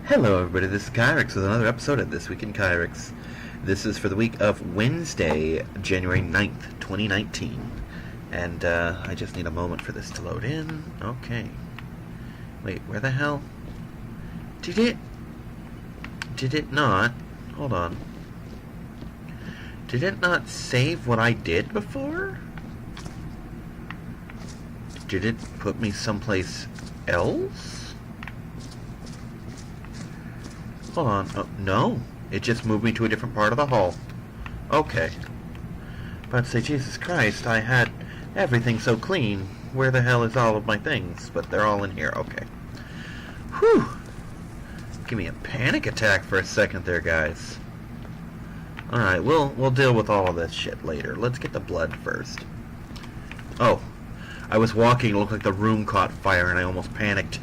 Hello everybody, this is Kyrix with another episode of This Week in Kyrix. This is for the week of Wednesday, January 9th, 2019. And I just need a moment for this to load in. Okay. Wait, where the hell? Did it not? Hold on. Did it not save what I did before? Did it put me someplace else? Hold on. Oh, no. It just moved me to a different part of the hall. Okay. But to say, Jesus Christ, I had everything so clean. Where the hell is all of my things? But they're all in here. Okay. Whew. Give me a panic attack for a second there, guys. Alright, we'll deal with all of this shit later. Let's get the blood first. Oh. I was walking, it looked like the room caught fire, and I almost panicked.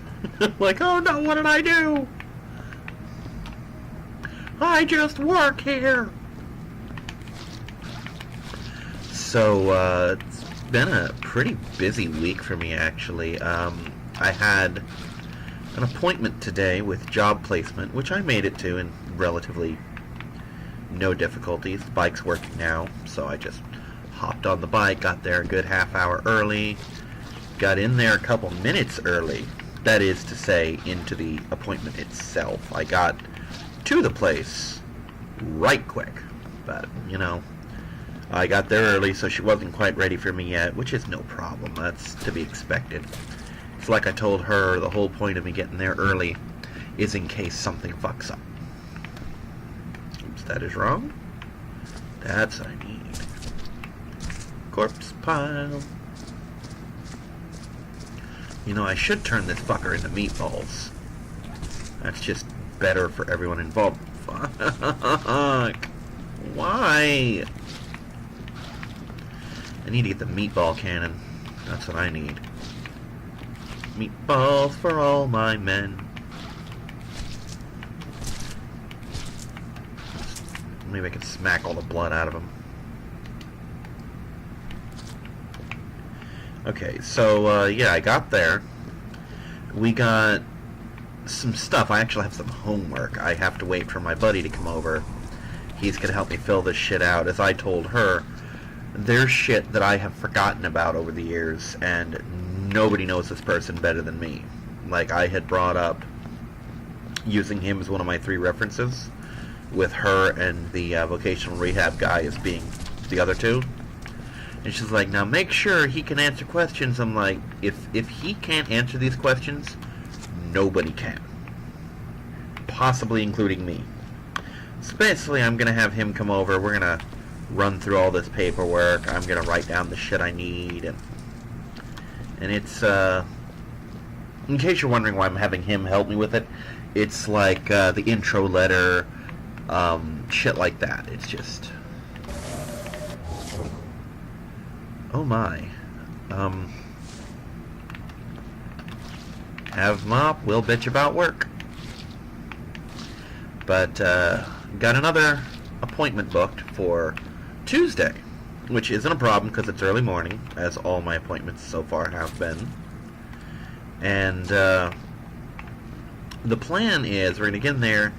Like, oh no, what did I do? I just work here. So, it's been a pretty busy week for me, actually. I had an appointment today with job placement, which I made it to in relatively no difficulties. The bike's working now, so I just hopped on the bike, got there a good half hour early, got in there a couple minutes early. That is to say, into the appointment itself. I got to the place right quick, but you know, I got there early, so she wasn't quite ready for me yet, which is no problem. That's to be expected. It's like I told her, the whole point of me getting there early is in case something fucks up. Oops, that is wrong. That's what I need. Corpse pile. You know, I should turn this fucker into meatballs. That's just better for everyone involved. Fuck. Why? I need to get the meatball cannon. That's what I need. Meatballs for all my men. Maybe I can smack all the blood out of them. Okay, so, yeah, I got there. We got some stuff. I actually have some homework. I have to wait for my buddy to come over. He's going to help me fill this shit out. As I told her, there's shit that I have forgotten about over the years, and nobody knows this person better than me. Like, I had brought up using him as one of my 3 references, with her and the vocational rehab guy as being the other 2. And she's like, now make sure he can answer questions. I'm like, if he can't answer these questions, nobody can. Possibly including me. So basically, I'm going to have him come over. We're going to run through all this paperwork. I'm going to write down the shit I need. And it's, in case you're wondering why I'm having him help me with it, it's like the intro letter, shit like that. It's just... Oh my. Have mop, we'll bitch about work. But, got another appointment booked for Tuesday, which isn't a problem because it's early morning, as all my appointments so far have been. And, the plan is we're going to get in there,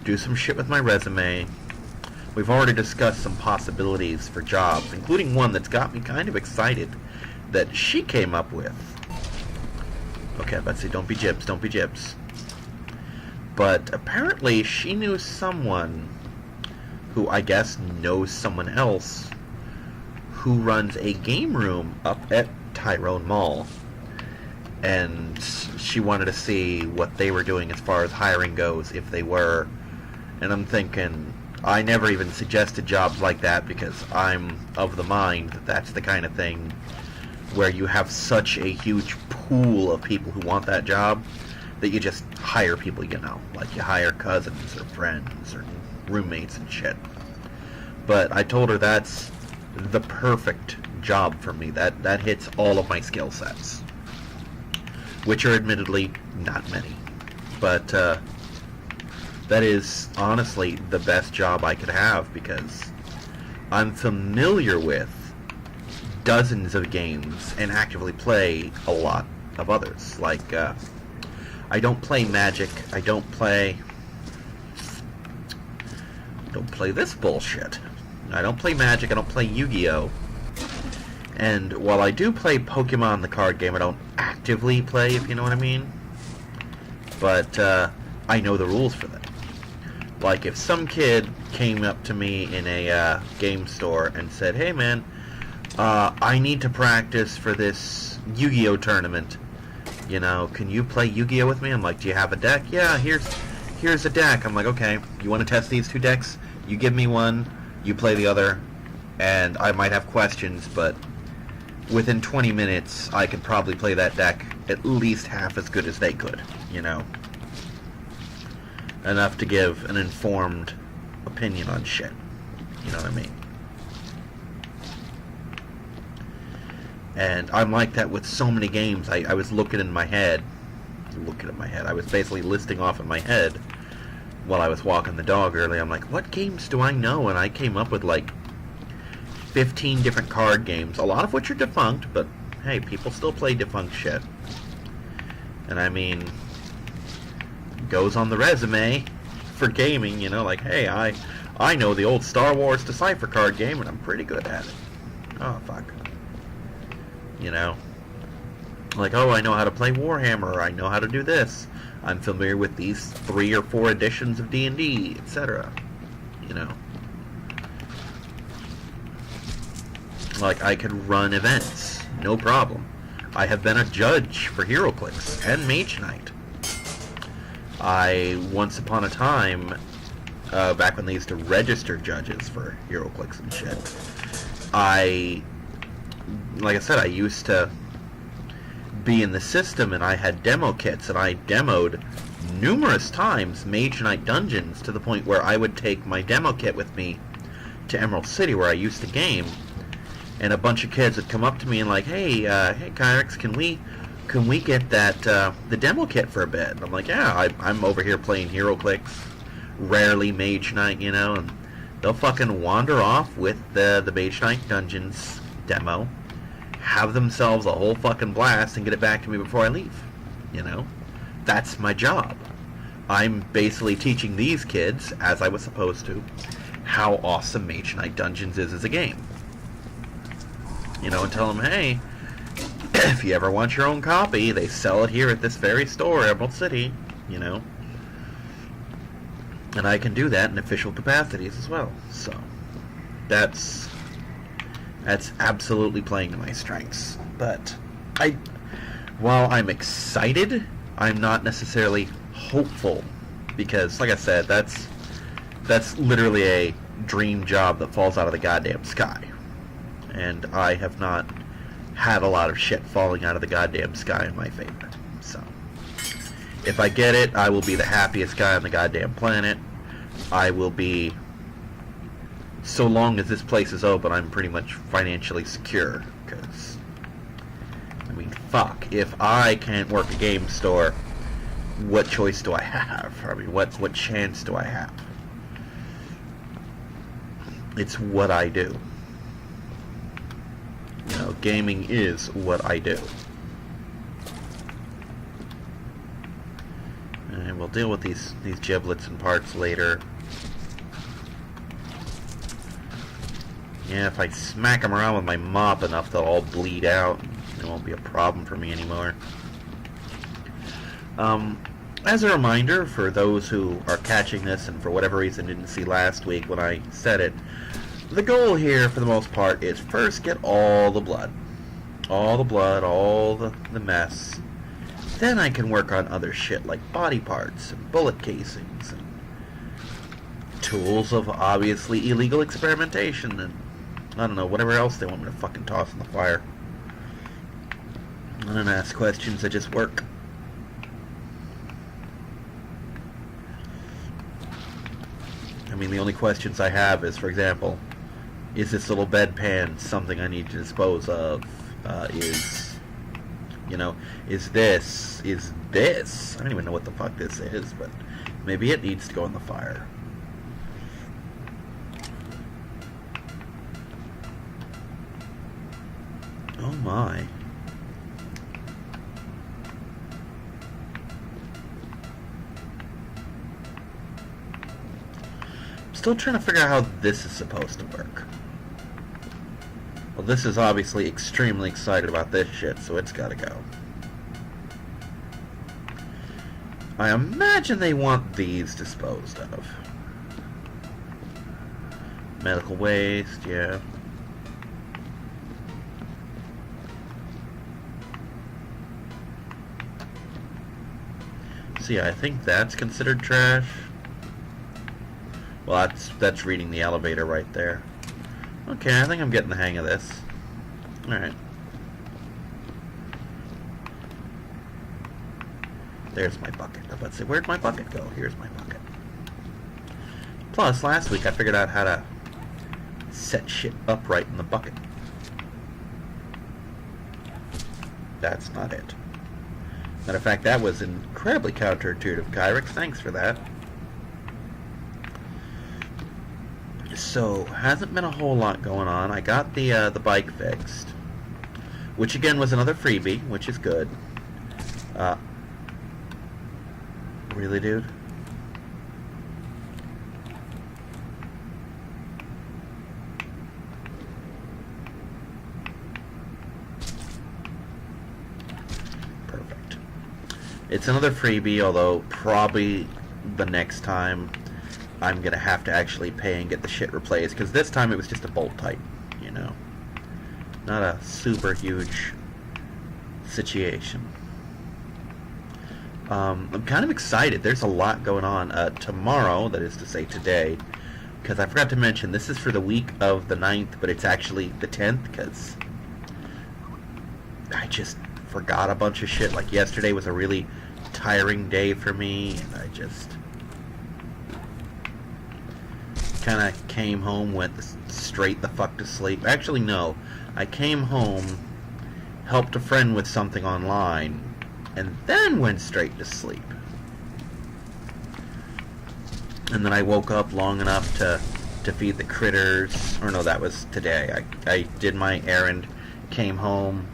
do some shit with my resume. We've already discussed some possibilities for jobs, including one that's got me kind of excited that she came up with. Okay, Betsy, don't be jibs, don't be jibs. But apparently she knew someone who I guess knows someone else who runs a game room up at Tyrone Mall. And she wanted to see what they were doing as far as hiring goes, if they were. And I'm thinking, I never even suggested jobs like that because I'm of the mind that that's the kind of thing where you have such a huge pool of people who want that job that you just hire people, you know, like you hire cousins or friends or roommates and shit. But I told her that's the perfect job for me. That hits all of my skill sets, which are admittedly not many. But that is honestly the best job I could have because I'm familiar with dozens of games and actively play a lot of others. Like, I don't play Magic, I don't play don't play this bullshit. I don't play Magic, I don't play Yu-Gi-Oh! And while I do play Pokemon, the card game, I don't actively play, if you know what I mean. But, I know the rules for that. Like, if some kid came up to me in a game store and said, hey man, I need to practice for this Yu-Gi-Oh! Tournament. You know, can you play Yu-Gi-Oh! With me? I'm like, do you have a deck? Yeah, here's a deck. I'm like, okay, you want to test these two decks? You give me one, you play the other, and I might have questions, but within 20 minutes, I could probably play that deck at least half as good as they could, you know? Enough to give an informed opinion on shit. You know what I mean? And I'm like that with so many games. I was looking at my head. I was basically listing off in my head while I was walking the dog earlier. I'm like, what games do I know? And I came up with like 15 different card games, a lot of which are defunct, but hey, people still play defunct shit. And I mean, goes on the resume for gaming, you know, like, hey, I know the old Star Wars Decipher card game, and I'm pretty good at it. Oh, fuck. You know? Like, oh, I know how to play Warhammer, or I know how to do this. I'm familiar with these 3 or 4 editions of D&D, etc. You know? Like, I could run events, no problem. I have been a judge for HeroClix and Mage Knight. I, once upon a time, back when they used to register judges for HeroClix and shit, like I said, I used to be in the system, and I had demo kits, and I demoed numerous times Mage Knight dungeons to the point where I would take my demo kit with me to Emerald City, where I used to game, and a bunch of kids would come up to me and like, hey Kyrix, can we get that the demo kit for a bit? And I'm like, yeah, I'm over here playing HeroClix, rarely Mage Knight, you know, and they'll fucking wander off with the Mage Knight Dungeons demo, have themselves a whole fucking blast, and get it back to me before I leave. You know? That's my job. I'm basically teaching these kids, as I was supposed to, how awesome Mage Knight Dungeons is as a game. You know, and tell them, hey, if you ever want your own copy, they sell it here at this very store, Emerald City, you know. And I can do that in official capacities as well. So, that's absolutely playing to my strengths. But while I'm excited, I'm not necessarily hopeful, because, like I said, that's literally a dream job that falls out of the goddamn sky. And I have not had a lot of shit falling out of the goddamn sky in my favor. So, if I get it, I will be the happiest guy on the goddamn planet. I will be, so long as this place is open, I'm pretty much financially secure. Because, I mean, fuck, if I can't work a game store, what choice do I have? I mean, what chance do I have? It's what I do. You know, gaming is what I do. And we'll deal with these giblets and parts later. Yeah, if I smack them around with my mop enough, they'll all bleed out. It won't be a problem for me anymore. As a reminder, for those who are catching this and for whatever reason didn't see last week when I said it, the goal here, for the most part, is first get all the blood. All the mess. Then I can work on other shit like body parts and bullet casings and tools of obviously illegal experimentation and, I don't know, whatever else they want me to fucking toss in the fire. I don't ask questions, I just work. I mean, the only questions I have is, for example, is this little bedpan something I need to dispose of? Is this, I don't even know what the fuck this is, but maybe it needs to go in the fire. Oh my. still trying to figure out how this is supposed to work. Well, this is obviously extremely excited about this shit, so it's gotta go. I imagine they want these disposed of. Medical waste, yeah. So yeah, I think that's considered trash. Well, that's reading the elevator right there. Okay, I think I'm getting the hang of this. Alright. There's my bucket. I was about to say, where'd my bucket go? Here's my bucket. Plus, last week I figured out how to set shit upright in the bucket. That's not it. Matter of fact, that was incredibly counterintuitive, Kyrix. Thanks for that. So, hasn't been a whole lot going on. I got the bike fixed, which again was another freebie, which is good. Really, dude? Perfect. It's another freebie, although probably the next time I'm gonna have to actually pay and get the shit replaced, because this time it was just a bolt tighten, you know. Not a super huge situation. I'm kind of excited. There's a lot going on tomorrow, that is to say today, because I forgot to mention, this is for the week of the 9th, but it's actually the 10th, because I just forgot a bunch of shit. Like, yesterday was a really tiring day for me, and I just kind of came home, went straight the fuck to sleep. Actually, no. I came home, helped a friend with something online, and then went straight to sleep. And then I woke up long enough to feed the critters. Or no, that was today. I did my errand, came home,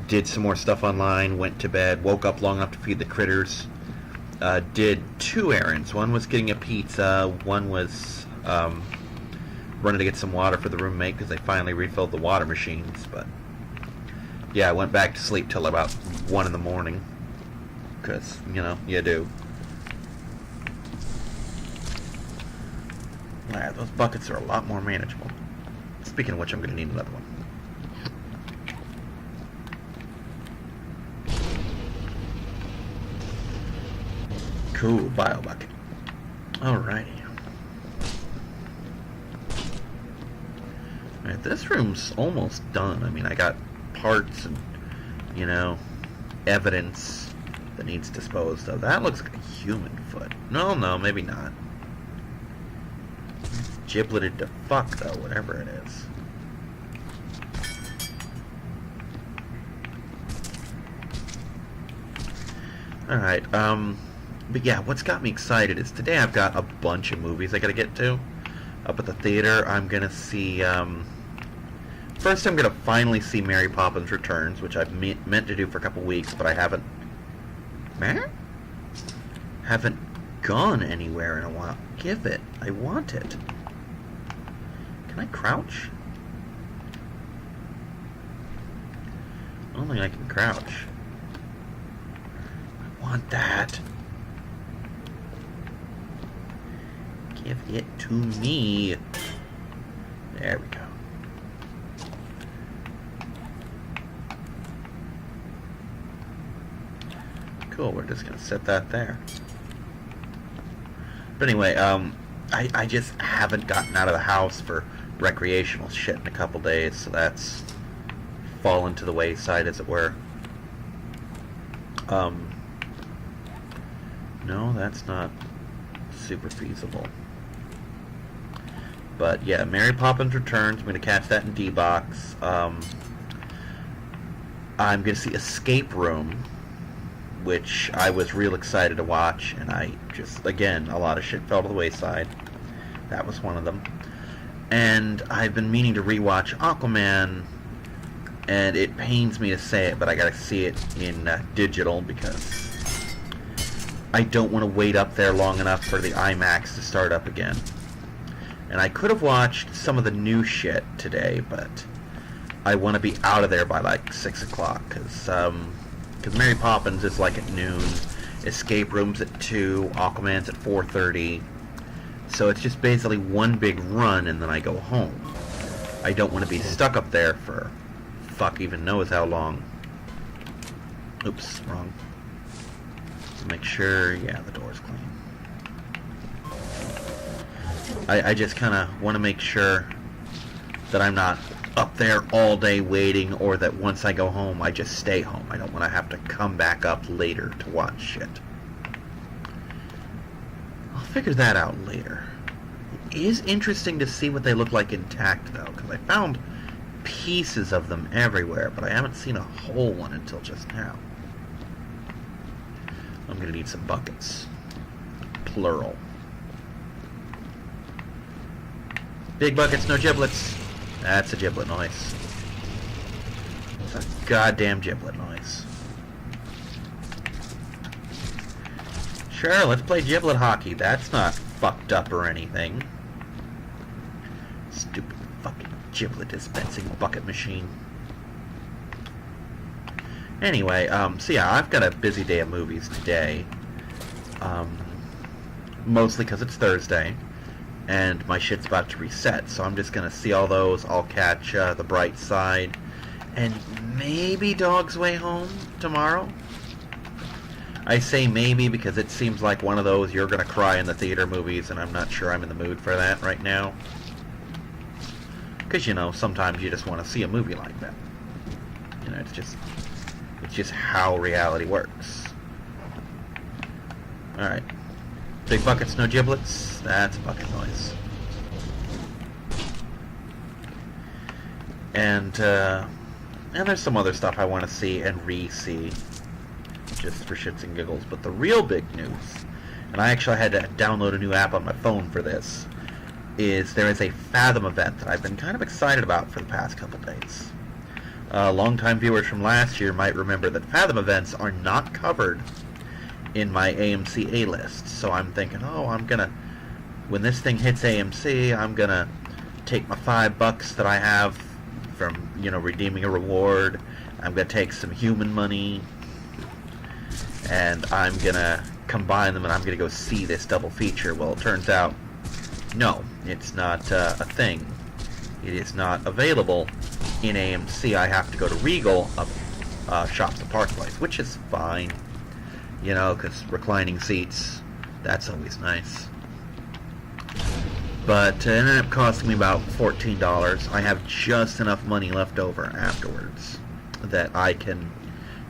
did some more stuff online, went to bed, woke up long enough to feed the critters. Did 2 errands. One was getting a pizza, one was running to get some water for the roommate because they finally refilled the water machines. But yeah, I went back to sleep till about 1 in the morning, because, you know, you do. Alright, those buckets are a lot more manageable. Speaking of which, I'm going to need another one. Cool, bio bucket. Alrighty. Alright, this room's almost done. I mean, I got parts and, you know, evidence that needs disposed of. That looks like a human foot. No, maybe not. It's gibleted to fuck, though, whatever it is. Alright, but yeah, what's got me excited is today I've got a bunch of movies I gotta get to. Up at the theater, I'm gonna see, first I'm gonna finally see Mary Poppins Returns, which I've meant to do for a couple weeks, but I haven't gone anywhere in a while. Give it. I want it. Can I crouch? I don't think I can crouch. I want that. Give it to me. There we go. Cool, we're just gonna set that there. But anyway, I just haven't gotten out of the house for recreational shit in a couple days, so that's fallen to the wayside, as it were. No, that's not super feasible. But yeah, Mary Poppins Returns. I'm going to catch that in D-Box. I'm going to see Escape Room, which I was real excited to watch, and I just, again, a lot of shit fell to the wayside. That was one of them. And I've been meaning to rewatch Aquaman, and it pains me to say it, but I gotta see it in digital, because I don't want to wait up there long enough for the IMAX to start up again. And I could have watched some of the new shit today, but I want to be out of there by like 6 o'clock, because Mary Poppins is like at noon, Escape Room's at 2, Aquaman's at 4:30, so it's just basically one big run and then I go home. I don't want to be stuck up there for fuck even knows how long. Oops, wrong. Make sure, yeah, the door's clean. I just kind of want to make sure that I'm not up there all day waiting, or that once I go home, I just stay home. I don't want to have to come back up later to watch shit. I'll figure that out later. It is interesting to see what they look like intact, though, because I found pieces of them everywhere, but I haven't seen a whole one until just now. I'm going to need some buckets. Plural. Big buckets, no giblets. That's a giblet noise. It's a goddamn giblet noise. Sure, let's play giblet hockey. That's not fucked up or anything. Stupid fucking giblet dispensing bucket machine. Anyway, so yeah, I've got a busy day of movies today. Mostly because it's Thursday, and my shit's about to reset, so I'm just gonna see all those. I'll catch The Bright Side, and maybe Dog's Way Home tomorrow. I say maybe because it seems like one of those you're gonna cry in the theater movies, and I'm not sure I'm in the mood for that right now. Because, you know, sometimes you just want to see a movie like that. You know, it's just how reality works. Alright. Big buckets, no giblets. That's a bucket noise. And there's some other stuff I want to see and re-see, just for shits and giggles. But the real big news, and I actually had to download a new app on my phone for this, is there is a Fathom event that I've been kind of excited about for the past couple days. Longtime viewers from last year might remember that Fathom events are not covered in my AMC A-list. So I'm thinking, when this thing hits AMC, I'm gonna take my $5 that I have from, redeeming a reward. I'm gonna take some human money, and I'm gonna combine them, and I'm gonna go see this double feature. Well, it turns out, no, it's not a thing. It is not available in AMC. I have to go to Regal, Shops at Park Place, which is fine, because reclining seats, that's always nice. But it ended up costing me about $14. I have just enough money left over afterwards that I can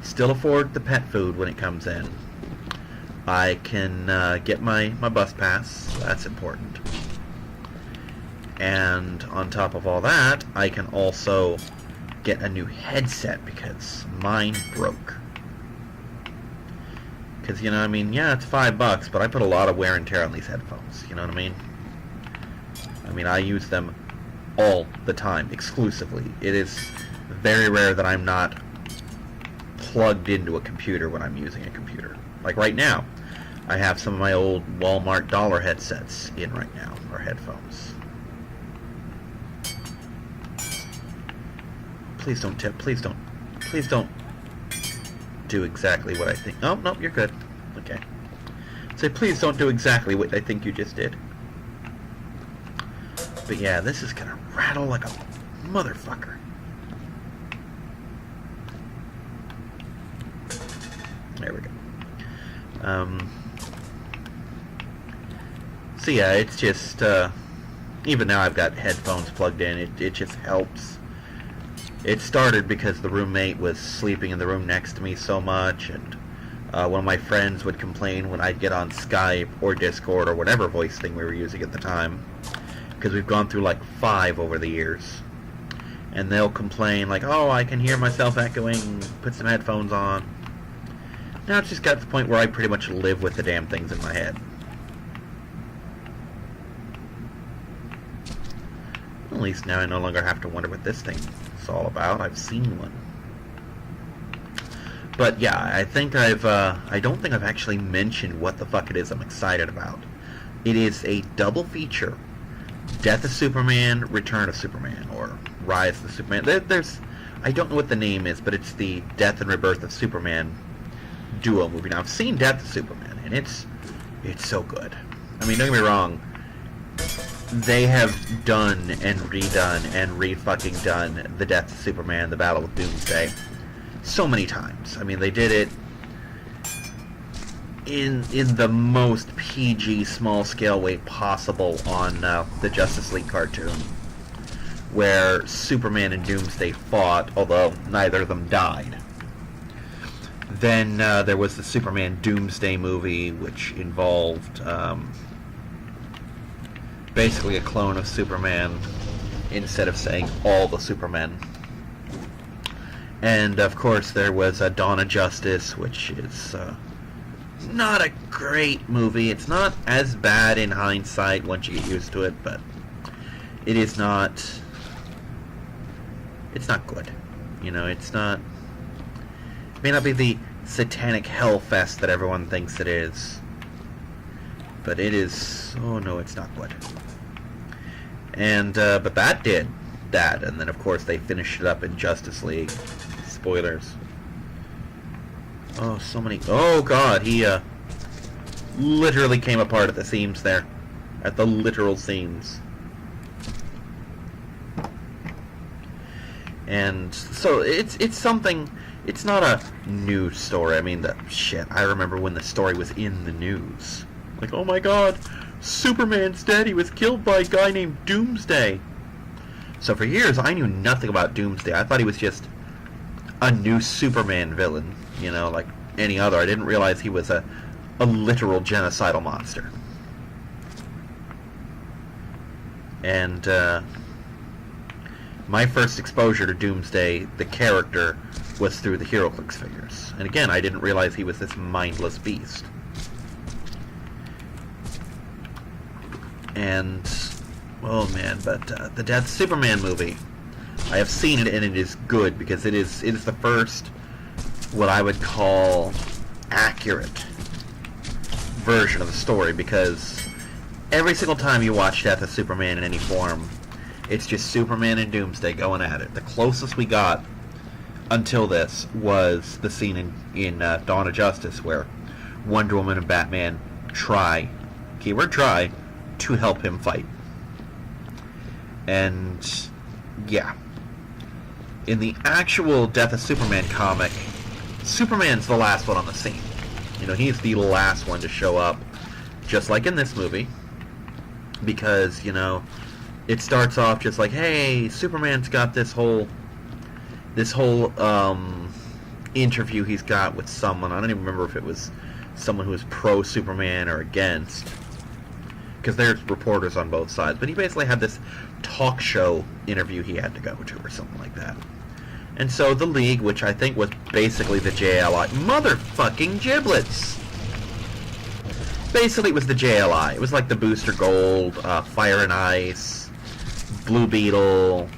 still afford the pet food when it comes in. I can get my bus pass, so that's important. And on top of all that, I can also get a new headset because mine broke. Because, yeah, it's $5, but I put a lot of wear and tear on these headphones, you know what I mean? I use them all the time, exclusively. It is very rare that I'm not plugged into a computer when I'm using a computer. Like right now, I have some of my old Walmart dollar headsets in right now, or headphones. Please don't tip, please don't do exactly what I think. Oh, no, you're good. Okay. Say, please don't do exactly what I think you just did. But yeah, this is gonna rattle like a motherfucker. There we go. So yeah, it's just, even now I've got headphones plugged in, it just helps. It started because the roommate was sleeping in the room next to me so much, and one of my friends would complain when I'd get on Skype or Discord or whatever voice thing we were using at the time, because we've gone through like 5 over the years, and they'll complain like, oh, I can hear myself echoing, put some headphones on. Now it's just got to the point where I pretty much live with the damn things in my head. At least now I no longer have to wonder what this thing is all about. I've seen one. But yeah, I think I don't think I've actually mentioned what the fuck it is I'm excited about. It is a double feature Death of Superman, Return of Superman, or Rise of the Superman. There's, I don't know what the name is, but it's the Death and Rebirth of Superman duo movie. Now, I've seen Death of Superman, and it's so good. I mean, don't get me wrong, they have done and redone and re-fucking done the Death of Superman, the Battle with Doomsday, so many times. I mean, they did it in the most PG, small-scale way possible on the Justice League cartoon, where Superman and Doomsday fought, although neither of them died. Then there was the Superman Doomsday movie, which involved basically a clone of Superman instead of saying all the Supermen. And of course there was Dawn of Justice, which is not a great movie. It's not as bad in hindsight once you get used to it, but it is not... it's not good. You know, it's not... it may not be the satanic hellfest that everyone thinks it is, but it is... oh no, it's not good. And, but that did that, and then of course they finished it up in Justice League. Spoilers. Oh, so many... oh god, he literally came apart at the seams there. At the literal seams. And so it's something... it's not a new story. I mean, I remember when the story was in the news. Like, oh my god, Superman's dead. He was killed by a guy named Doomsday. So for years, I knew nothing about Doomsday. I thought he was just a new Superman villain, you know, like any other. I didn't realize he was a literal genocidal monster. And my first exposure to Doomsday, the character, was through the HeroClix figures. And again, I didn't realize he was this mindless beast. And, oh man, but the Death Superman movie, I have seen it and it is good because it is the first, what I would call, accurate version of the story, because every single time you watch Death of Superman in any form, it's just Superman and Doomsday going at it. The closest we got until this was the scene in Dawn of Justice where Wonder Woman and Batman try, keyword try, to help him fight. And yeah, in the actual Death of Superman comic, Superman's the last one on the scene. You know, he's the last one to show up, just like in this movie, because, you know, it starts off just like, hey, Superman's got this whole interview he's got with someone. I don't even remember if it was someone who was pro-Superman or against, because there's reporters on both sides, but he basically had this talk show interview he had to go to or something like that. And so the League, which I think was basically the JLI, motherfucking giblets! Basically it was the JLI. It was like the Booster Gold, Fire and Ice, Blue Beetle,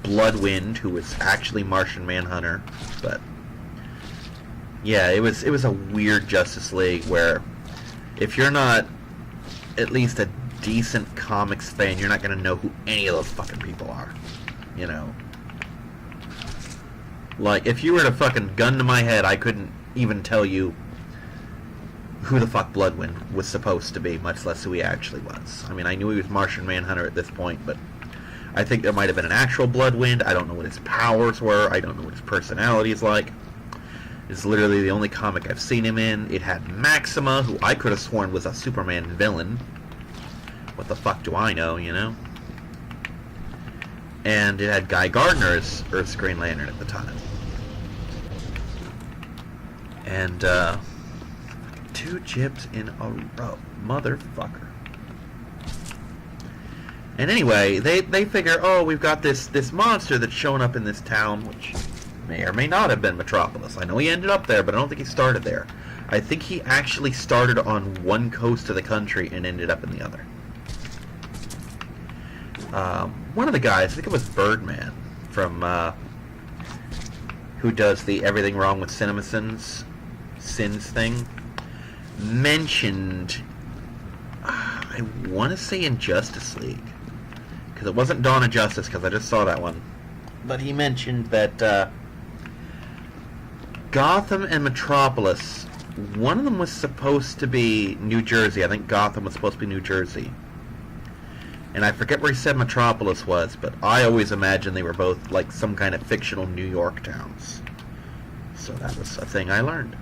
Bloodwind, who was actually Martian Manhunter, but yeah, it was a weird Justice League where if you're not at least a decent comics fan, you're not gonna know who any of those fucking people are, you know. Like, if you were to fucking gun to my head, I couldn't even tell you who the fuck Bloodwind was supposed to be, much less who he actually was. I mean, I knew he was Martian Manhunter at this point, but I think there might have been an actual Bloodwind. I don't know what his powers were. I don't know what his personality is like. It's literally the only comic I've seen him in. It had Maxima, who I could have sworn was a Superman villain. What the fuck do I know, you know? And it had Guy Gardner as Earth's Green Lantern at the time. And, 2 jibs in a row. Motherfucker. And anyway, they figure, oh, we've got this monster that's showing up in this town, which may or may not have been Metropolis. I know he ended up there, but I don't think he started there. I think he actually started on one coast of the country and ended up in the other. One of the guys, I think it was Birdman, from, who does the Everything Wrong with Sins thing, mentioned, I want to say in Justice League, because it wasn't Dawn of Justice, because I just saw that one. But he mentioned that Gotham and Metropolis, one of them was supposed to be New Jersey. I think Gotham was supposed to be New Jersey. And I forget where he said Metropolis was, but I always imagined they were both like some kind of fictional New York towns. So that was a thing I learned.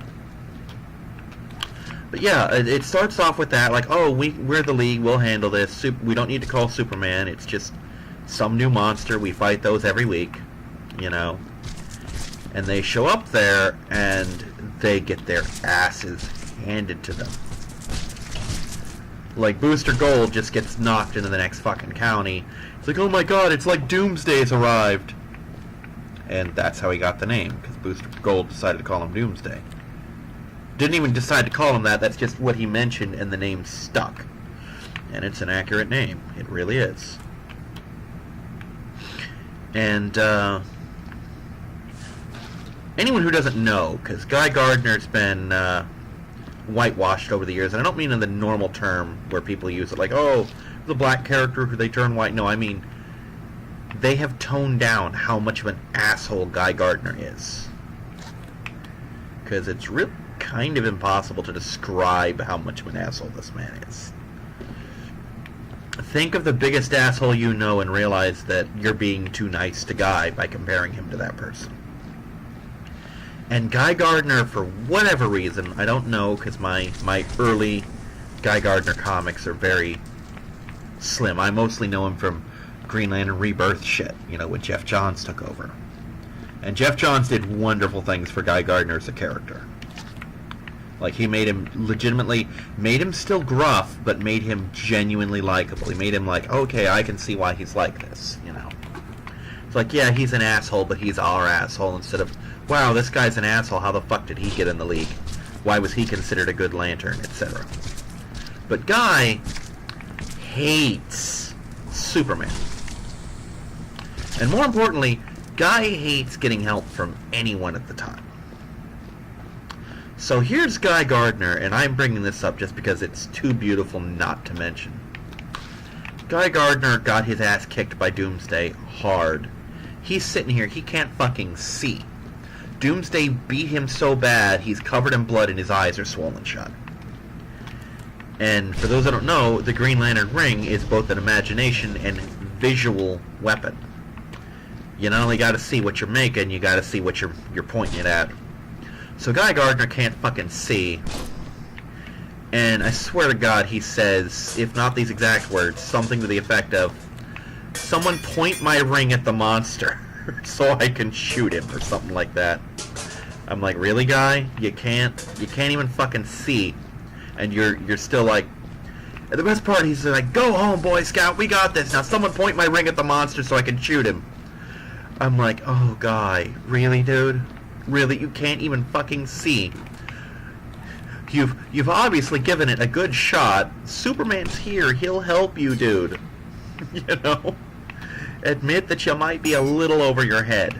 But yeah, it starts off with that, like, oh, we're the League, we'll handle this. We don't need to call Superman, it's just some new monster, we fight those every week, you know. And they show up there, and they get their asses handed to them. Like, Booster Gold just gets knocked into the next fucking county. It's like, oh my god, it's like Doomsday's arrived. And that's how he got the name, because Booster Gold decided to call him Doomsday. Didn't even decide to call him that, that's just what he mentioned, and the name stuck. And it's an accurate name. It really is. And, anyone who doesn't know, because Guy Gardner's been whitewashed over the years, and I don't mean in the normal term where people use it like, oh, the black character who they turn white. No, I mean, they have toned down how much of an asshole Guy Gardner is. Because it's really kind of impossible to describe how much of an asshole this man is. Think of the biggest asshole you know and realize that you're being too nice to Guy by comparing him to that person. And Guy Gardner, for whatever reason, I don't know, because my early Guy Gardner comics are very slim. I mostly know him from Green Lantern Rebirth shit, you know, when Jeff Johns took over. And Jeff Johns did wonderful things for Guy Gardner as a character. Like, he made him still gruff, but made him genuinely likable. He made him like, okay, I can see why he's like this, you know. It's like, yeah, he's an asshole, but he's our asshole, instead of, wow, this guy's an asshole, how the fuck did he get in the League? Why was he considered a good Lantern, etc. But Guy hates Superman. And more importantly, Guy hates getting help from anyone at the time. So here's Guy Gardner, and I'm bringing this up just because it's too beautiful not to mention. Guy Gardner got his ass kicked by Doomsday hard. He's sitting here, he can't fucking see. Doomsday beat him so bad, he's covered in blood and his eyes are swollen shut. And for those that don't know, the Green Lantern ring is both an imagination and visual weapon. You not only gotta see what you're making, you gotta see what you're pointing it at. So Guy Gardner can't fucking see. And I swear to God, he says, if not these exact words, something to the effect of, someone point my ring at the monster so I can shoot him, or something like that. I'm like, really, Guy? You can't even fucking see. And you're still like, and the best part, he's like, go home, Boy Scout, we got this. Now someone point my ring at the monster so I can shoot him. I'm like, oh, Guy, really, dude? Really, you can't even fucking see. You've obviously given it a good shot. Superman's here, he'll help you, dude. You know? Admit that you might be a little over your head.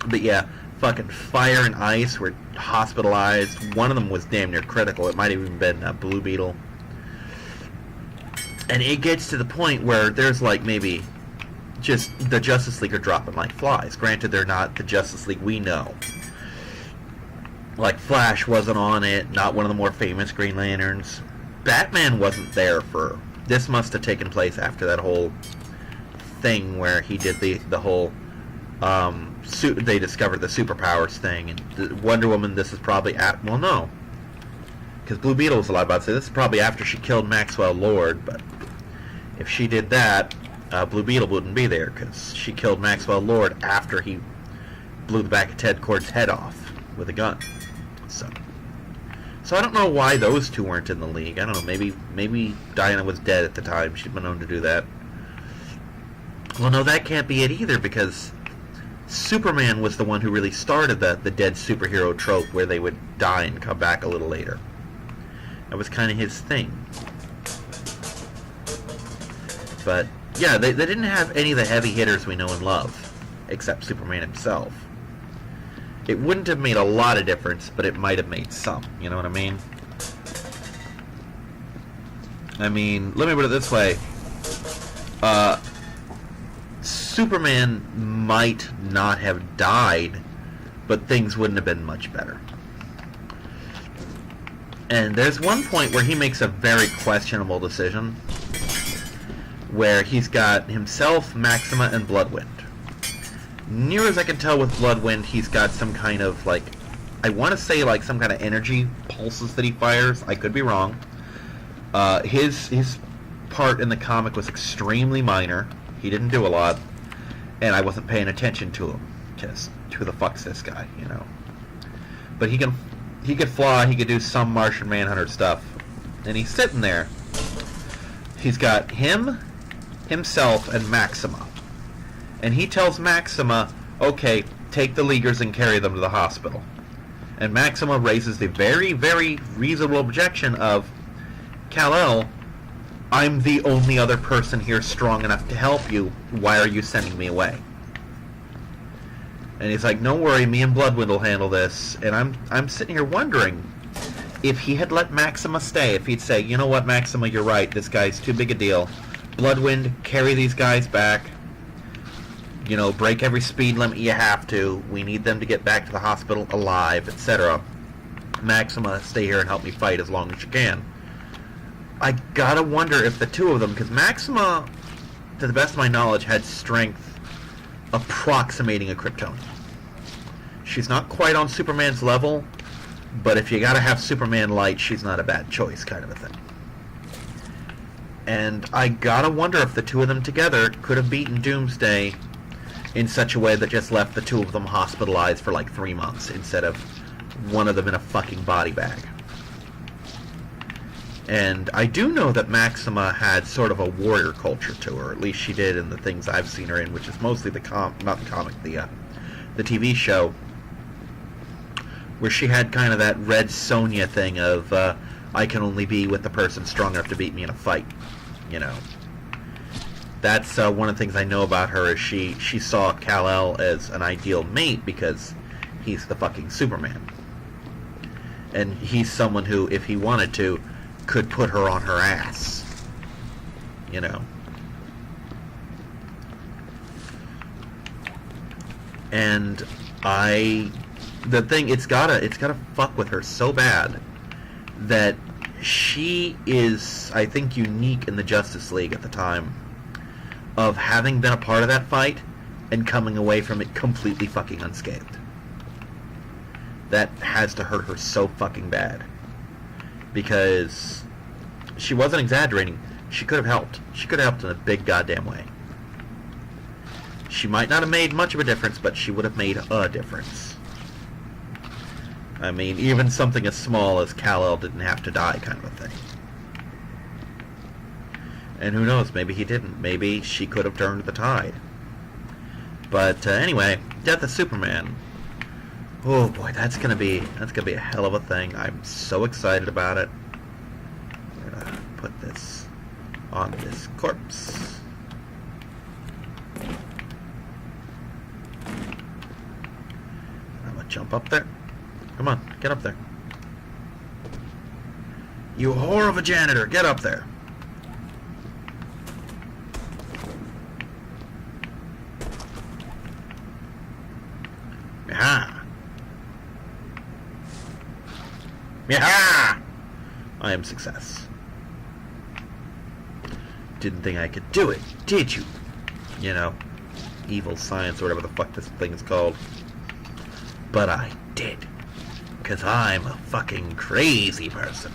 But yeah, fucking Fire and Ice were hospitalized. One of them was damn near critical. It might have even been Blue Beetle. And it gets to the point where there's like maybe just the Justice League are dropping like flies. Granted, they're not the Justice League we know. Like, Flash wasn't on it, not one of the more famous Green Lanterns. Batman wasn't there for... This must have taken place after that whole thing where he did the whole... they discovered the superpowers thing. And Wonder Woman, this is probably... well, no. Because Blue Beetle was alive. I'd say this is probably after she killed Maxwell Lord, but if she did that... Blue Beetle wouldn't be there, because she killed Maxwell Lord after he blew the back of Ted Kord's head off with a gun. So I don't know why those two weren't in the League. I don't know, maybe Diana was dead at the time. She'd been known to do that. Well, no, that can't be it either, because Superman was the one who really started the dead superhero trope where they would die and come back a little later. That was kind of his thing. But yeah, they didn't have any of the heavy hitters we know and love, except Superman himself. It wouldn't have made a lot of difference, but it might have made some, you know what I mean? I mean, let me put it this way. Superman might not have died, but things wouldn't have been much better. And there's one point where he makes a very questionable decision, where he's got himself, Maxima, and Bloodwind. Near as I can tell with Bloodwind, he's got some kind of, like, I want to say, like, some kind of energy pulses that he fires. I could be wrong. His part in the comic was extremely minor. He didn't do a lot, and I wasn't paying attention to him. Just, who the fuck's this guy, you know? But he could fly, he could do some Martian Manhunter stuff. And he's sitting there. He's got him, himself, and Maxima. And he tells Maxima, okay, take the Leaguers and carry them to the hospital. And Maxima raises the very, very reasonable objection of, Kal-El, I'm the only other person here strong enough to help you. Why are you sending me away? And he's like, don't worry, me and Bloodwind will handle this. And I'm sitting here wondering, if he had let Maxima stay, if he'd say, you know what, Maxima, you're right, this guy's too big a deal. Bloodwind, carry these guys back. You know, break every speed limit you have to. We need them to get back to the hospital alive, etc. Maxima, stay here and help me fight as long as you can. I gotta wonder if the two of them, because Maxima, to the best of my knowledge, had strength approximating a Kryptonian. She's not quite on Superman's level, but if you gotta have Superman light, she's not a bad choice, kind of a thing. And I gotta wonder if the two of them together could have beaten Doomsday in such a way that just left the two of them hospitalized for like 3 months instead of one of them in a fucking body bag. And I do know that Maxima had sort of a warrior culture to her, at least she did in the things I've seen her in, which is mostly the TV show, where she had kind of that Red Sonja thing of, I can only be with the person strong enough to beat me in a fight, you know. That's one of the things I know about her, is she saw Kal-El as an ideal mate because he's the fucking Superman. And he's someone who, if he wanted to, could put her on her ass, you know. And the thing, it's gotta fuck with her so bad that she is, I think, unique in the Justice League at the time of having been a part of that fight and coming away from it completely fucking unscathed. That has to hurt her so fucking bad. Because she wasn't exaggerating. She could have helped. She could have helped in a big goddamn way. She might not have made much of a difference, but she would have made a difference. I mean, even something as small as Kal-El didn't have to die, kind of a thing. And who knows, maybe he didn't. Maybe she could have turned the tide. But anyway, Death of Superman. Oh boy, that's gonna be a hell of a thing. I'm so excited about it. I'm gonna put this on this corpse. I'm gonna jump up there. Come on, get up there. You whore of a janitor, get up there. Yaha! Yaha! I am success. Didn't think I could do it, did you? You know, evil science or whatever the fuck this thing is called. But I did. Because I'm a fucking crazy person.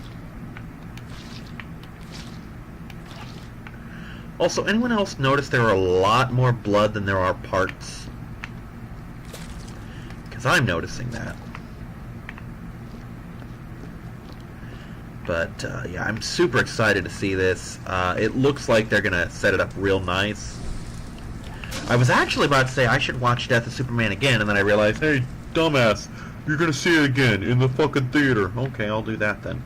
Also, anyone else notice there are a lot more blood than there are parts? Because I'm noticing that. But, yeah, I'm super excited to see this. It looks like they're going to set it up real nice. I was actually about to say I should watch Death of Superman again, and then I realized, hey, dumbass, you're going to see it again in the fucking theater. Okay, I'll do that then.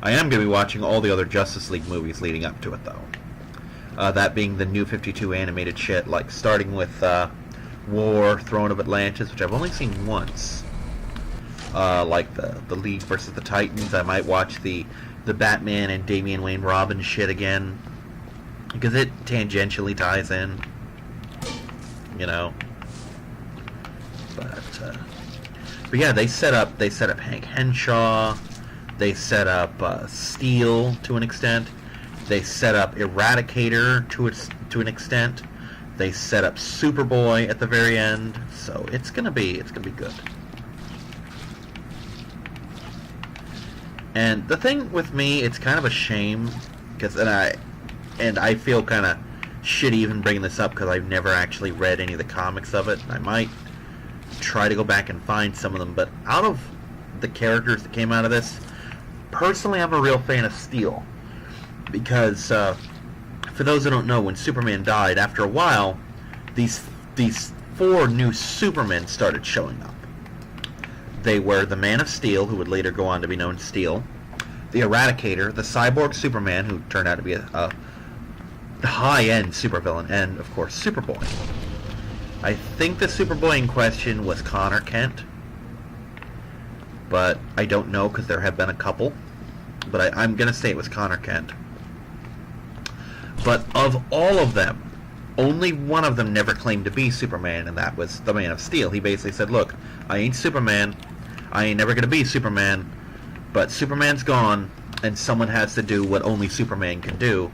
I am going to be watching all the other Justice League movies leading up to it, though. That being the New 52 animated shit, like starting with War, Throne of Atlantis, which I've only seen once. Like the League versus the Titans. I might watch the Batman and Damian Wayne Robin shit again. because it tangentially ties in, you know. But yeah, they set up Hank Henshaw, they set up Steel to an extent, they set up Eradicator to an extent, they set up Superboy at the very end, so it's gonna be good. And the thing with me, it's kind of a shame, because I feel kind of shitty even bringing this up because I've never actually read any of the comics of it. I might try to go back and find some of them, but out of the characters that came out of this, personally I'm a real fan of Steel, because for those who don't know, when Superman died, after a while these 4 new Supermen started showing up. They were the Man of Steel, who would later go on to be known as Steel, the Eradicator, the Cyborg Superman, who turned out to be a high-end supervillain, and of course Superboy. I think the Superboy in question was Connor Kent, but I don't know because there have been a couple. But I'm going to say it was Connor Kent. But of all of them, only one of them never claimed to be Superman, and that was the Man of Steel. He basically said, look, I ain't Superman, I ain't never going to be Superman, but Superman's gone, and someone has to do what only Superman can do,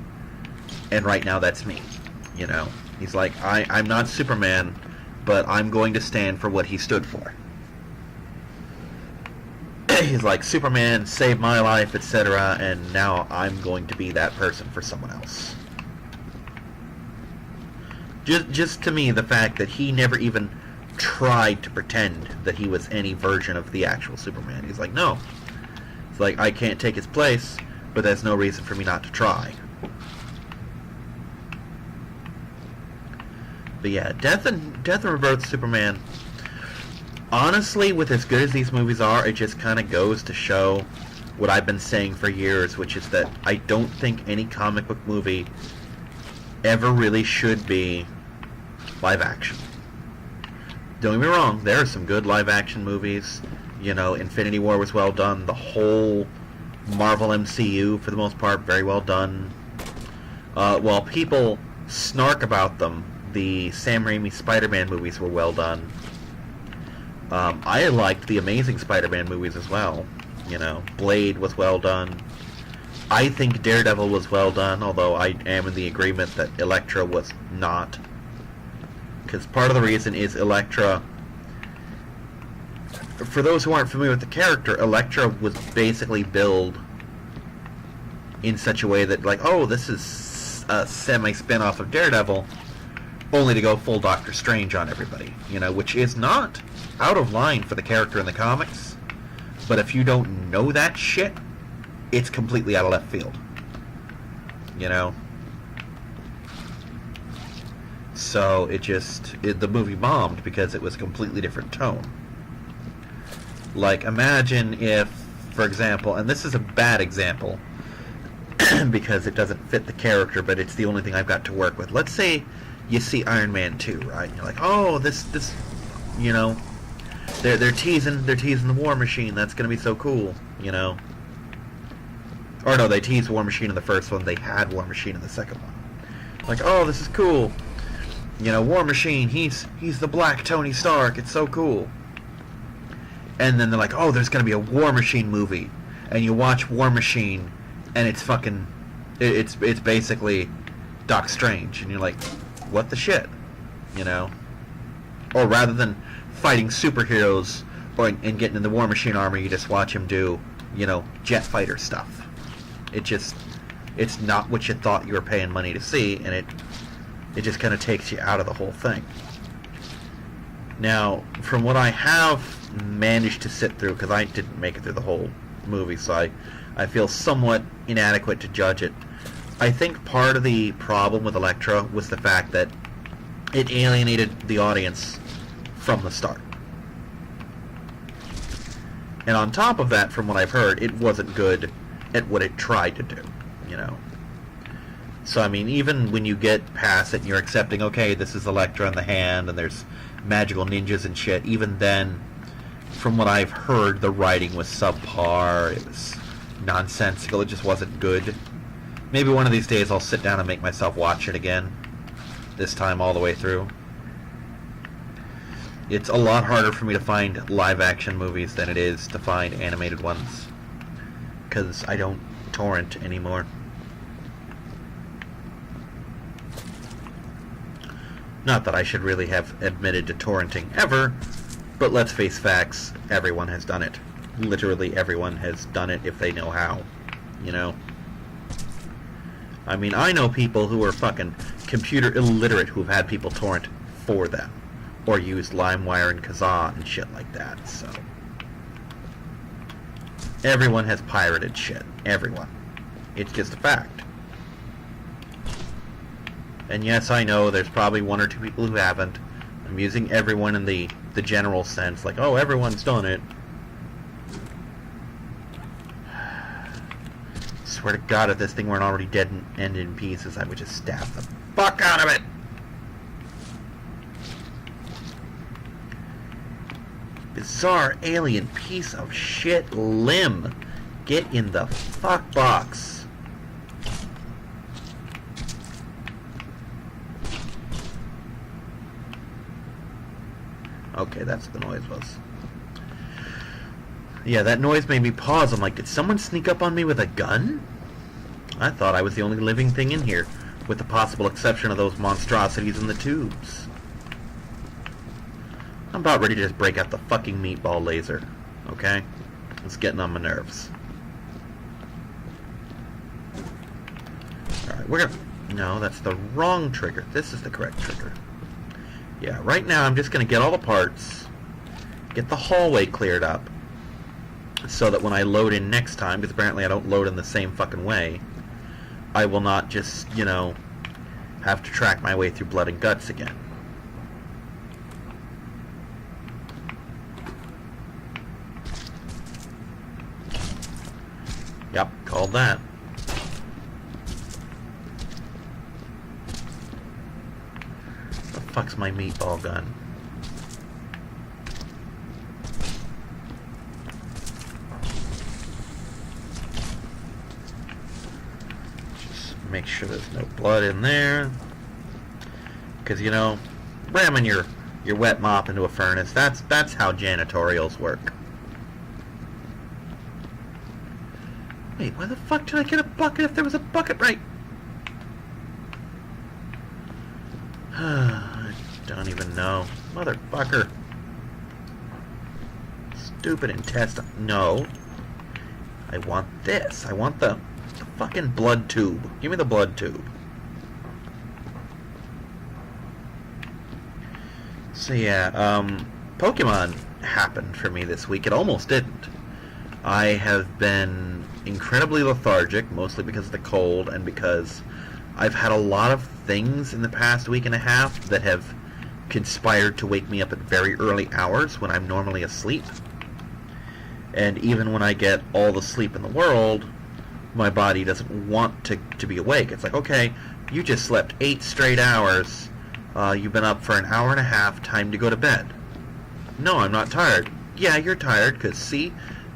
and right now that's me, you know. He's like, I'm not Superman, but I'm going to stand for what he stood for. He's like, Superman saved my life, etc., and now I'm going to be that person for someone else. Just to me, the fact that he never even tried to pretend that he was any version of the actual Superman. He's like, no. It's like, I can't take his place, but there's no reason for me not to try. But yeah, Death and Rebirth Superman, honestly, with as good as these movies are, it just kind of goes to show what I've been saying for years, which is that I don't think any comic book movie ever really should be live action. Don't get me wrong, there are some good live action movies. You know, Infinity War was well done. The whole Marvel MCU, for the most part, very well done. While people snark about them, the Sam Raimi Spider-Man movies were well done. I liked the Amazing Spider-Man movies as well. You know, Blade was well done. I think Daredevil was well done, although I am in the agreement that Elektra was not. Because part of the reason is Elektra... For those who aren't familiar with the character, Elektra was basically billed in such a way that, like, oh, this is a semi-spin-off of Daredevil, only to go full Doctor Strange on everybody, you know, which is not out of line for the character in the comics, but if you don't know that shit, it's completely out of left field, you know? So the movie bombed because it was a completely different tone. Like, imagine if, for example, and this is a bad example because it doesn't fit the character, but it's the only thing I've got to work with. Let's say you see Iron Man 2, right? And you're like, oh, this, you know, they're teasing the War Machine. That's gonna be so cool, you know. Or no, they teased War Machine in the first one. They had War Machine in the second one. Like, oh, this is cool. You know, War Machine. He's the Black Tony Stark. It's so cool. And then they're like, oh, there's gonna be a War Machine movie, and you watch War Machine, and it's fucking, it's basically Doc Strange, and you're like, what the shit, you know? Or rather than fighting superheroes and getting in the War Machine armor, you just watch him do, you know, jet fighter stuff. It's not what you thought you were paying money to see, and it just kind of takes you out of the whole thing. Now, from what I have managed to sit through, because I didn't make it through the whole movie, so I feel somewhat inadequate to judge it. I think part of the problem with Elektra was the fact that it alienated the audience from the start. And on top of that, from what I've heard, it wasn't good at what it tried to do, you know. So, I mean, even when you get past it and you're accepting, okay, this is Elektra in the hand and there's magical ninjas and shit, even then, from what I've heard, the writing was subpar, it was nonsensical, it just wasn't good. Maybe one of these days I'll sit down and make myself watch it again. This time all the way through. It's a lot harder for me to find live-action movies than it is to find animated ones. Because I don't torrent anymore. Not that I should really have admitted to torrenting ever, but let's face facts, everyone has done it. Literally everyone has done it if they know how. You know? I mean, I know people who are fucking computer illiterate who've had people torrent for them. Or use LimeWire and Kazaa and shit like that, so... Everyone has pirated shit. Everyone. It's just a fact. And yes, I know there's probably one or two people who haven't. I'm using everyone in the general sense, like, oh, everyone's done it. Swear to God, if this thing weren't already dead and ended in pieces, I would just stab the fuck out of it! Bizarre alien piece of shit limb. Get in the fuck box. Okay, that's what the noise was. Yeah, that noise made me pause. I'm like, did someone sneak up on me with a gun? I thought I was the only living thing in here, with the possible exception of those monstrosities in the tubes. I'm about ready to just break out the fucking meatball laser, okay? It's getting on my nerves. Alright, we're gonna... No, that's the wrong trigger. This is the correct trigger. Yeah, right now I'm just gonna get all the parts, get the hallway cleared up, so that when I load in next time, because apparently I don't load in the same fucking way, I will not just, you know, have to track my way through blood and guts again. Yep, called that. The fuck's my meatball gun? Just make sure there's no blood in there. Because, you know, ramming your wet mop into a furnace, that's how janitorials work. Wait, why the fuck did I get a bucket if there was a bucket right? I don't even know. Motherfucker. Stupid intestine. No. I want this. I want the fucking blood tube. Give me the blood tube. So yeah, Pokemon happened for me this week. It almost didn't. I have been incredibly lethargic, mostly because of the cold and because I've had a lot of things in the past week and a half that have conspired to wake me up at very early hours when I'm normally asleep. And even when I get all the sleep in the world, my body doesn't want to be awake. It's like, okay, you just slept 8 straight hours. You've been up for an hour and a half. Time to go to bed. No, I'm not tired. Yeah, you're tired because, see,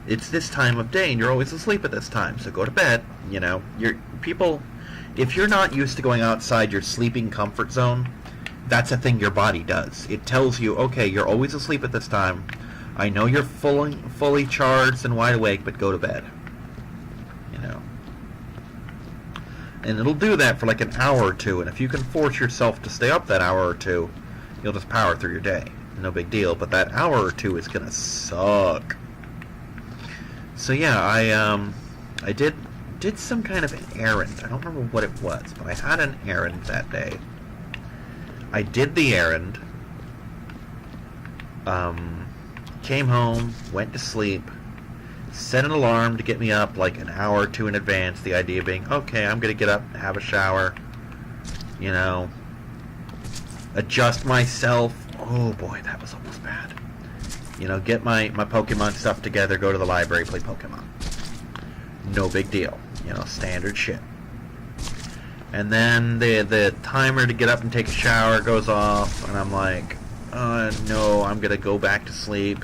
it's this time of day and you're always asleep at this time, so go to bed. You know, if you're not used to going outside your sleeping comfort zone, that's a thing your body does. It tells you, okay, you're always asleep at this time. I know you're fully charged and wide awake, but go to bed. You know. And it'll do that for like an hour or two, and if you can force yourself to stay up that hour or two, you'll just power through your day. No big deal, but that hour or two is gonna suck. So yeah, I did some kind of an errand. I don't remember what it was, but I had an errand that day. I did the errand, came home, went to sleep, set an alarm to get me up like an hour or two in advance, the idea being, okay, I'm going to get up, have a shower, you know, adjust myself. Oh boy, that was almost bad. You know, get my Pokemon stuff together, go to the library, play Pokemon. No big deal. You know, standard shit. And then the timer to get up and take a shower goes off, and I'm like, no, I'm going to go back to sleep.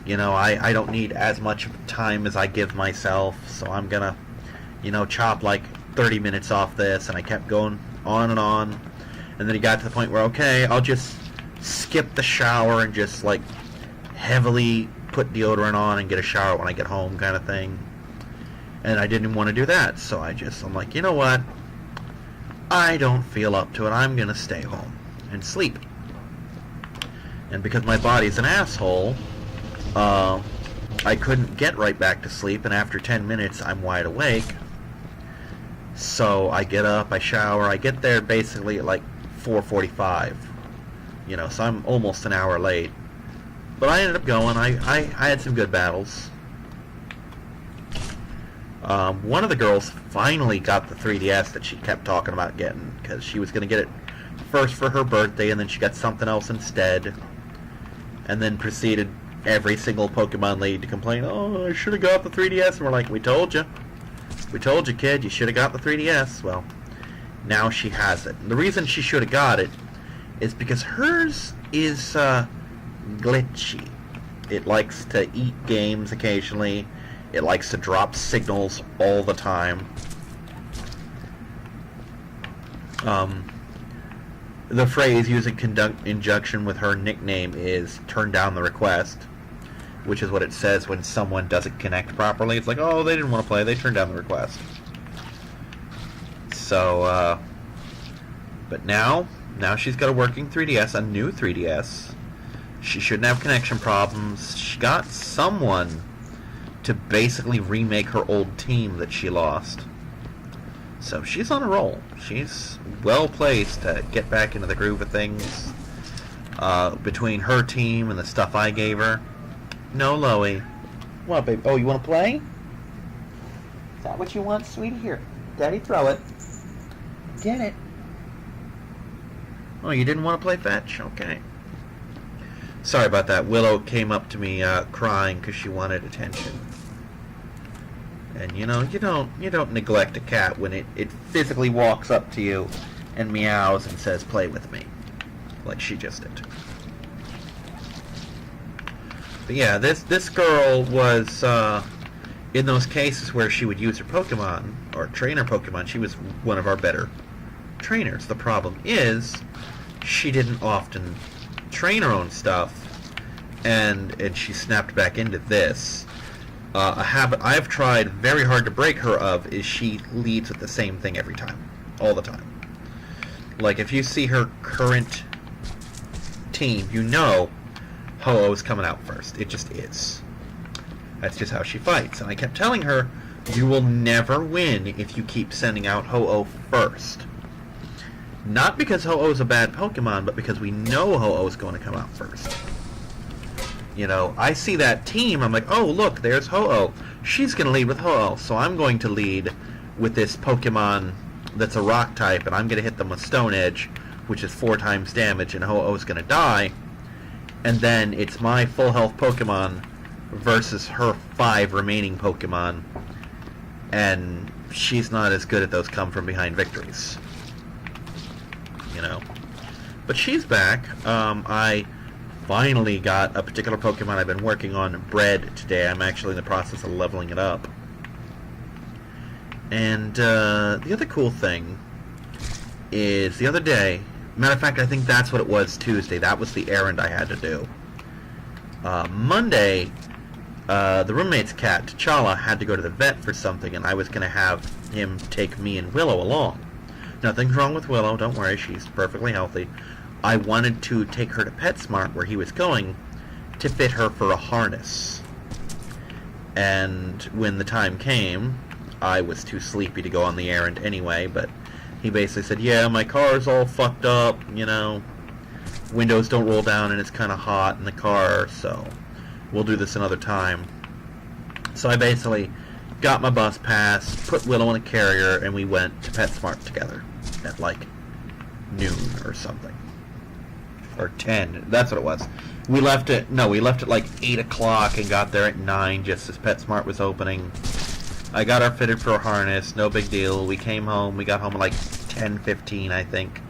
You know, I don't need as much time as I give myself, so I'm going to, you know, chop like 30 minutes off this, and I kept going on and on. And then he got to the point where, okay, I'll just skip the shower and just, like, heavily put deodorant on and get a shower when I get home kind of thing. And I didn't want to do that, so I'm like, you know what? I don't feel up to it. I'm going to stay home and sleep. And because my body's an asshole, I couldn't get right back to sleep, and after 10 minutes, I'm wide awake. So I get up, I shower, I get there basically at like 4:45, so I'm almost an hour late. But I ended up going. I had some good battles. One of the girls finally got the 3DS that she kept talking about getting, because she was going to get it first for her birthday, and then she got something else instead, and then proceeded every single Pokemon lead to complain, oh, I should have got the 3DS, and we're like, we told you, kid, you should have got the 3DS. Well, now she has it. And the reason she should have got it is because hers is glitchy. It likes to eat games occasionally. It likes to drop signals all the time. The phrase using conjunction with her nickname is turn down the request, which is what it says when someone doesn't connect properly. It's like, oh, they didn't want to play, they turned down the request. So, but now she's got a working 3DS, a new 3DS. She shouldn't have connection problems. She got someone to basically remake her old team that she lost. So she's on a roll. She's well placed to get back into the groove of things. Between her team and the stuff I gave her. No, Loey. What, babe? Oh, you want to play? Is that what you want, sweetie? Here, Daddy, throw it. Get it. Oh, you didn't want to play fetch? Okay. Sorry about that. Willow came up to me crying because she wanted attention. And you don't neglect a cat when it physically walks up to you and meows and says, play with me. Like she just did. But yeah, this girl was, in those cases where she would use her Pokemon, or train her Pokemon, she was one of our better trainers. The problem is, she didn't often train her own stuff, and she snapped back into this. A habit I've tried very hard to break her of is she leads with the same thing every time. All the time. Like, if you see her current team, Ho-Oh's coming out first. It just is. That's just how she fights. And I kept telling her, you will never win if you keep sending out Ho-Oh first. Not because Ho-Oh's a bad Pokemon, but because we know Ho-Oh's going to come out first. I see that team, I'm like, oh, look, there's Ho-Oh. She's going to lead with Ho-Oh, so I'm going to lead with this Pokemon that's a rock type, and I'm going to hit them with Stone Edge, which is 4 times damage, and Ho-Oh's going to die. And then it's my full health Pokemon versus her 5 remaining Pokemon, and she's not as good at those come-from-behind victories. But she's back. I finally got a particular Pokemon I've been working on bred today. I'm actually in the process of leveling it up. And the other cool thing is the other day, matter of fact, I think that's what it was Tuesday. That was the errand I had to do. Monday, the roommate's cat, T'Challa, had to go to the vet for something, and I was going to have him take me and Willow along. Nothing's wrong with Willow, don't worry, she's perfectly healthy. I wanted to take her to PetSmart, where he was going, to fit her for a harness. And when the time came, I was too sleepy to go on the errand anyway, but he basically said, yeah, my car's all fucked up, windows don't roll down and it's kind of hot in the car, so we'll do this another time. So I basically got my bus pass, put Willow in a carrier, and we went to PetSmart together at like noon or something. Or 10, that's what it was. We left at like 8 o'clock and got there at 9 just as PetSmart was opening. I got her fitted for a harness, no big deal. We came home, we got home at like 10:15, I think.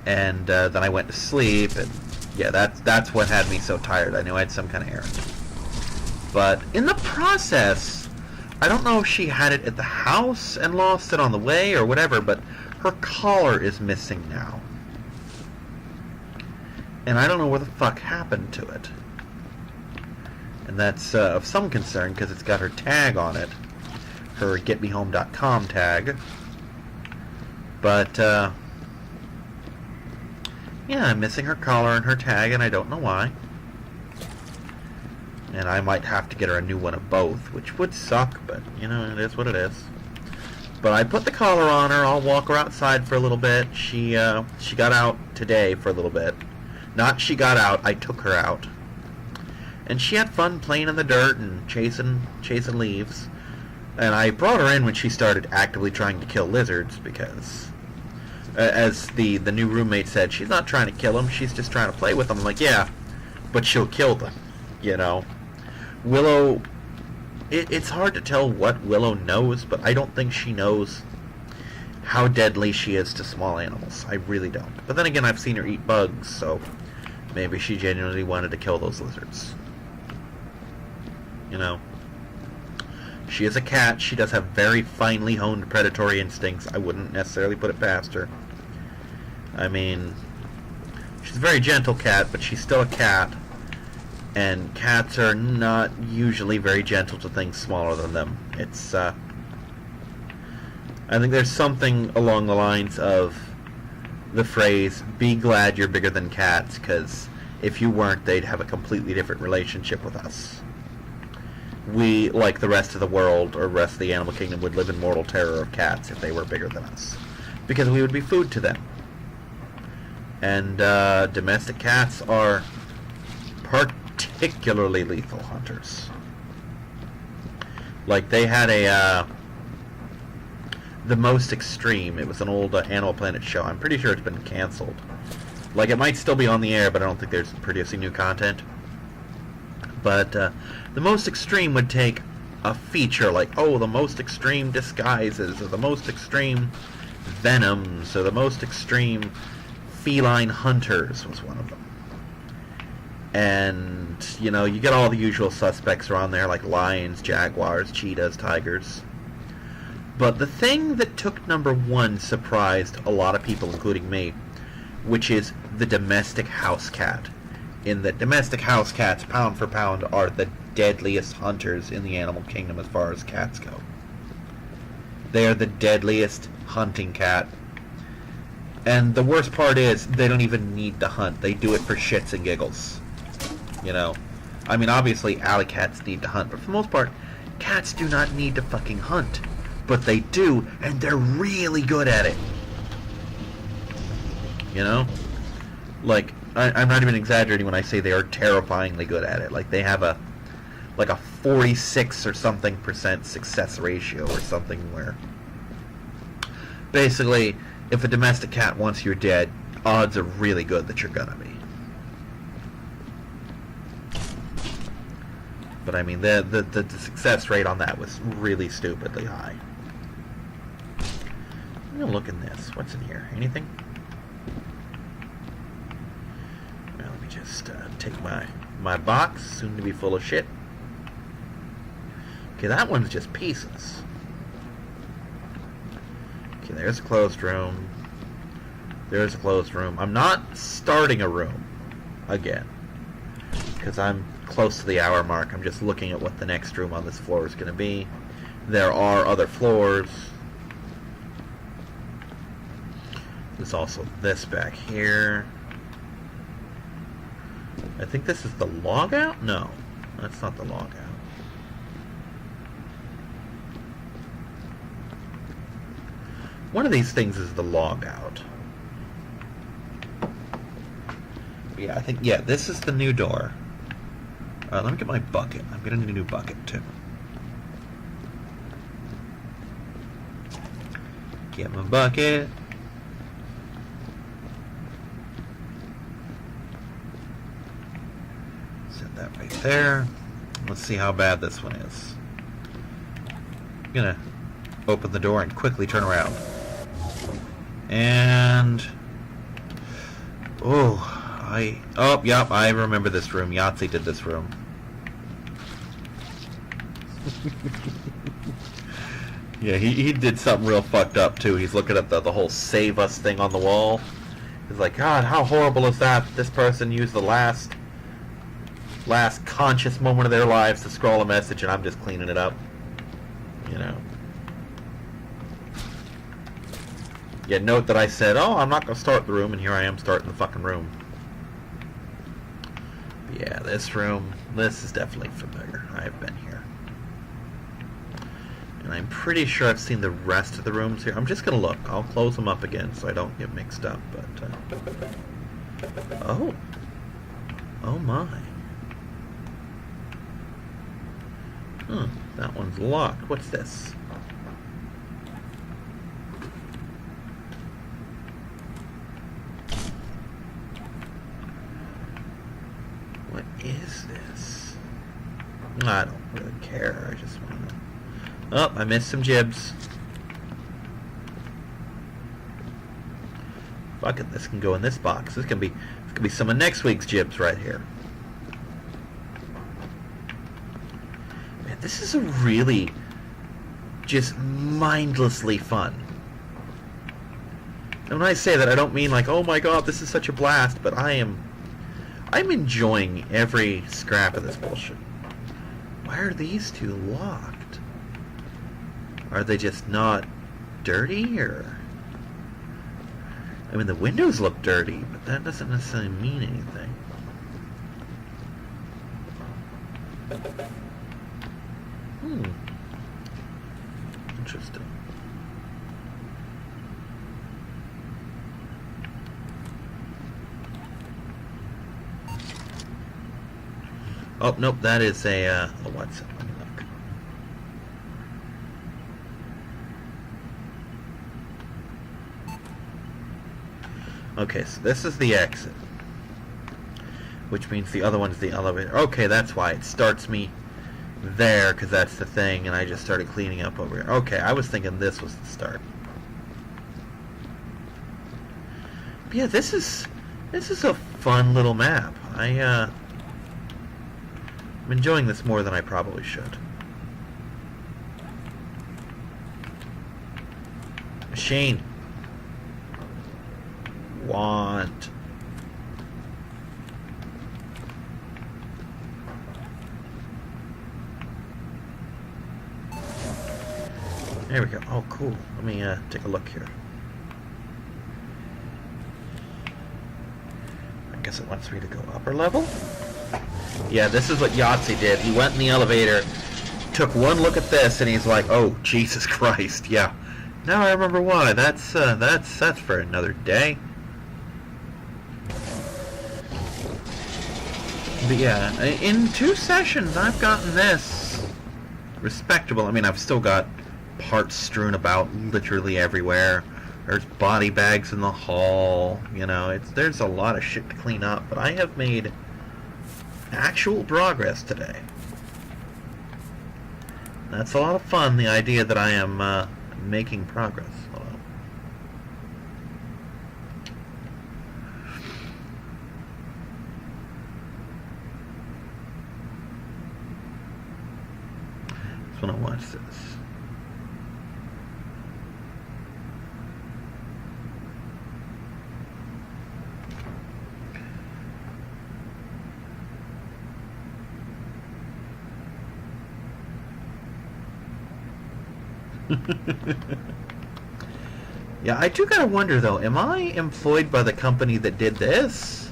And then I went to sleep, and yeah, that's what had me so tired. I knew I had some kind of errand. But in the process, I don't know if she had it at the house and lost it on the way or whatever, but her collar is missing now. And I don't know where the fuck happened to it. And that's of some concern because it's got her tag on it. Her getmehome.com tag. But, yeah, I'm missing her collar and her tag, and I don't know why. And I might have to get her a new one of both, which would suck, but, you know, it is what it is. But I put the collar on her. I'll walk her outside for a little bit. She got out today for a little bit. Not she got out, I took her out. And she had fun playing in the dirt and chasing leaves. And I brought her in when she started actively trying to kill lizards because, as the new roommate said, she's not trying to kill them, she's just trying to play with them. I'm like, yeah, but she'll kill them, you know. Willow, it's hard to tell what Willow knows, but I don't think she knows how deadly she is to small animals. I really don't. But then again, I've seen her eat bugs, so maybe she genuinely wanted to kill those lizards. You know. She is a cat. She does have very finely honed predatory instincts. I wouldn't necessarily put it past her. I mean, she's a very gentle cat, but she's still a cat. And cats are not usually very gentle to things smaller than them. It's, I think there's something along the lines of the phrase, be glad you're bigger than cats, because if you weren't, they'd have a completely different relationship with us. We, like the rest of the world, or rest of the animal kingdom, would live in mortal terror of cats if they were bigger than us. Because we would be food to them. And domestic cats are particularly lethal hunters. Like, they had the Most Extreme. It was an old Animal Planet show. I'm pretty sure it's been canceled. Like, it might still be on the air, but I don't think there's producing new content. But the Most Extreme would take a feature like, oh, the most extreme disguises, or the most extreme venoms, or the most extreme feline hunters was one of them. And, you know, you get all the usual suspects around there, like lions, jaguars, cheetahs, tigers. But the thing that took #1 surprised a lot of people, including me, which is the domestic house cat. In that domestic house cats, pound for pound, are the deadliest hunters in the animal kingdom as far as cats go. They are the deadliest hunting cat. And the worst part is, they don't even need to hunt. They do it for shits and giggles. You know? I mean, obviously, alley cats need to hunt, but for the most part, cats do not need to fucking hunt. But they do, and they're really good at it. You know? Like, I'm not even exaggerating when I say they are terrifyingly good at it. Like, they have a 46 or something % success ratio or something where basically, if a domestic cat wants you dead, odds are really good that you're gonna be. But I mean, the success rate on that was really stupidly high. I'm gonna look in this. What's in here? Anything? Well, let me just take my box, soon to be full of shit. Okay, that one's just pieces. Okay, there's a closed room. There's a closed room. I'm not starting a room again, because I'm close to the hour mark. I'm just looking at what the next room on this floor is going to be. There are other floors. There's also this back here. I think this is the logout? No, that's not the logout. One of these things is the logout. Yeah, I think, yeah, this is the new door. Let me get my bucket. I'm going to need a new bucket, too. Get my bucket. Set that right there. Let's see how bad this one is. I'm going to open the door and quickly turn around. And... oh, yep, I remember this room. Yahtzee did this room. Yeah, he did something real fucked up, too. He's looking at the whole save us thing on the wall. He's like, God, how horrible is that? This person used the last conscious moment of their lives to scroll a message, and I'm just cleaning it up. You know. Yeah, note that I said, oh, I'm not going to start the room, and here I am starting the fucking room. But yeah, this room, this is definitely familiar. I've been here. And I'm pretty sure I've seen the rest of the rooms here. I'm just going to look. I'll close them up again so I don't get mixed up. But oh. Oh my. Huh, that one's locked. What's this? What is this? I don't really care. I just want to... Oh, I missed some jibs. Fuck it, this can go in this box. This can be some of next week's jibs right here. Man, this is a really just mindlessly fun. And when I say that, I don't mean like, oh my god, this is such a blast, but I'm enjoying every scrap of this bullshit. Why are these two locked? Are they just not dirty, or... I mean, the windows look dirty, but that doesn't necessarily mean anything. Interesting. Oh, nope, that is a what's it? Let me look. Okay, so this is the exit, which means the other one's the elevator. Okay, that's why it starts me there, because that's the thing, and I just started cleaning up over here. Okay, I was thinking this was the start. But yeah, this is a fun little map. I'm enjoying this more than I probably should. Machine. Want. There we go. Oh, cool. Let me take a look here. I guess it wants me to go upper level? Yeah, this is what Yahtzee did. He went in the elevator, took one look at this, and he's like, "Oh, Jesus Christ, yeah. Now I remember why. That's for another day." But yeah, in 2 sessions, I've gotten this respectable. I mean, I've still got parts strewn about literally everywhere. There's body bags in the hall. You know, there's a lot of shit to clean up, but I have made actual progress today. That's a lot of fun, the idea that I am making progress. Hold on. Just want to watch this. Yeah, I do gotta wonder though, am I employed by the company that did this?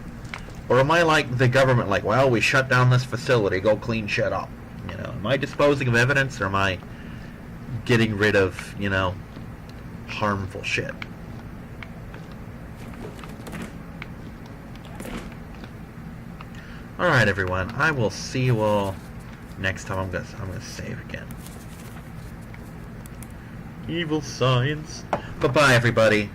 Or am I like the government, like, well, we shut down this facility, go clean shit up? You know, am I disposing of evidence, or am I getting rid of, you know, harmful shit? Alright everyone, I will see you all next time. I'm gonna save again. Evil science. Bye-bye, everybody.